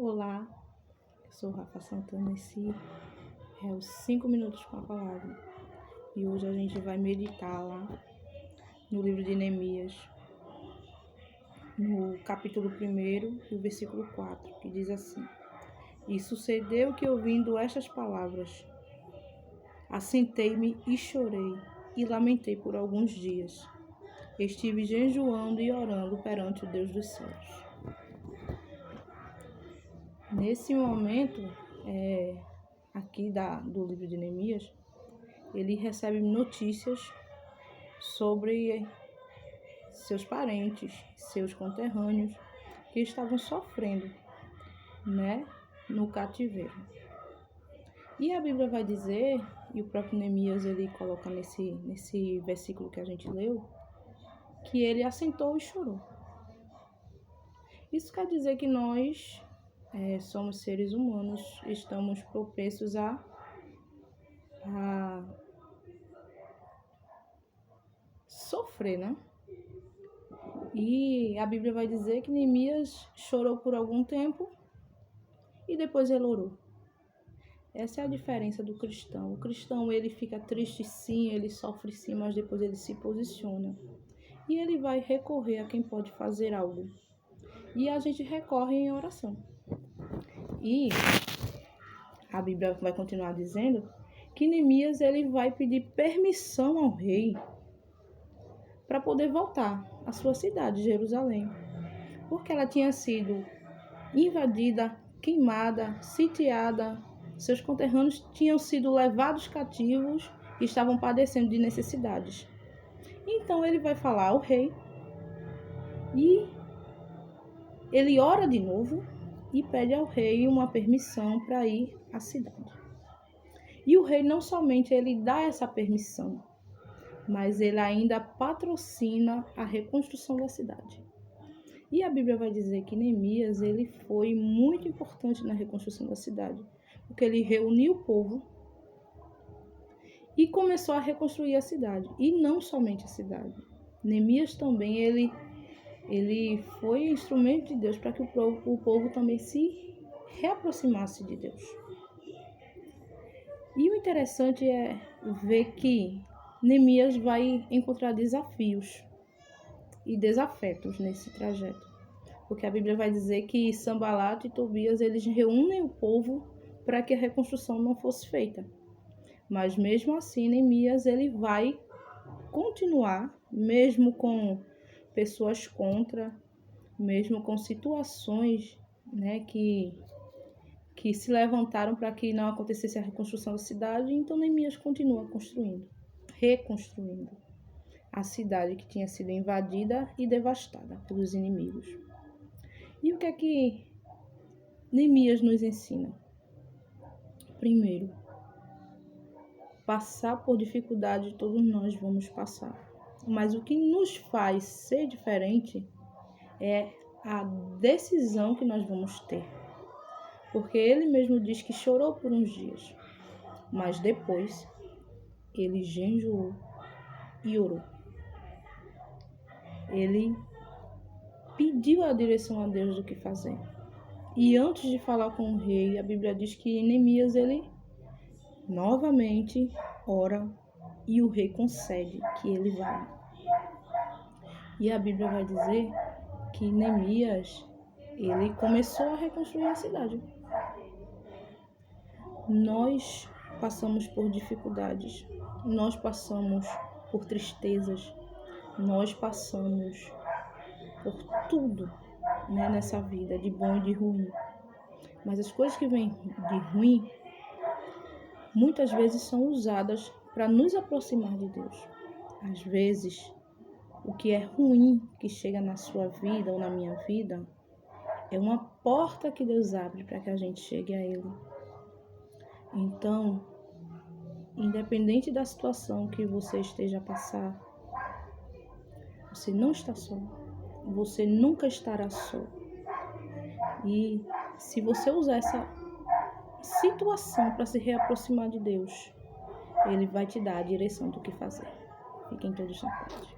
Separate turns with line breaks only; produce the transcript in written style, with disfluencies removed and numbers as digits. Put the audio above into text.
Olá, eu sou Rafa Santana, esse é os 5 minutos com a palavra. E hoje a gente vai meditar lá no livro de Neemias, no capítulo 1 e o versículo 4, que diz assim: E sucedeu que, ouvindo estas palavras, assentei-me e chorei e lamentei por alguns dias. Estive jejuando e orando perante o Deus dos céus. Nesse momento, aqui do livro de Neemias, ele recebe notícias sobre seus parentes, seus conterrâneos, que estavam sofrendo, no cativeiro. E a Bíblia vai dizer, e o próprio Neemias ele coloca nesse versículo que a gente leu, que ele assentou e chorou. Isso quer dizer que nós somos seres humanos, estamos propensos a sofrer, né? E a Bíblia vai dizer que Neemias chorou por algum tempo e depois ele orou. Essa é a diferença do cristão. O cristão, ele fica triste sim, ele sofre sim, mas depois ele se posiciona. E ele vai recorrer a quem pode fazer algo. E a gente recorre em oração. E a Bíblia vai continuar dizendo que Neemias ele vai pedir permissão ao rei para poder voltar à sua cidade, Jerusalém, porque ela tinha sido invadida, queimada, sitiada, seus conterrâneos tinham sido levados cativos e estavam padecendo de necessidades. Então ele vai falar ao rei e ele ora de novo e pede ao rei uma permissão para ir à cidade. E o rei não somente ele dá essa permissão, mas ele ainda patrocina a reconstrução da cidade. E a Bíblia vai dizer que Neemias ele foi muito importante na reconstrução da cidade, porque ele reuniu o povo e começou a reconstruir a cidade. E não somente a cidade. Neemias também ele foi instrumento de Deus para que o povo também se reaproximasse de Deus. E o interessante é ver que Neemias vai encontrar desafios e desafetos nesse trajeto. Porque a Bíblia vai dizer que Sanbalate e Tobias, eles reúnem o povo para que a reconstrução não fosse feita. Mas mesmo assim, Neemias, ele vai continuar, mesmo com pessoas contra, mesmo com situações, que se levantaram para que não acontecesse a reconstrução da cidade. Então Neemias continua reconstruindo a cidade que tinha sido invadida e devastada pelos inimigos. E o que é que Neemias nos ensina? Primeiro, passar por dificuldade todos nós vamos passar. Mas o que nos faz ser diferente é a decisão que nós vamos ter. Porque ele mesmo diz que chorou por uns dias, mas depois ele jejuou e orou. Ele pediu a direção a Deus do que fazer. E antes de falar com o rei, a Bíblia diz que Neemias ele novamente ora e o rei concede que ele vá. E a Bíblia vai dizer que Neemias ele começou a reconstruir a cidade. Nós passamos por dificuldades, nós passamos por tristezas, nós passamos por tudo, nessa vida, de bom e de ruim. Mas as coisas que vêm de ruim, muitas vezes são usadas para nos aproximar de Deus. Às vezes, o que é ruim que chega na sua vida ou na minha vida é uma porta que Deus abre para que a gente chegue a Ele. Então, independente da situação que você esteja a passar, você não está só. Você nunca estará só. E se você usar essa situação para se reaproximar de Deus, Ele vai te dar a direção do que fazer. Fiquem todos na paz.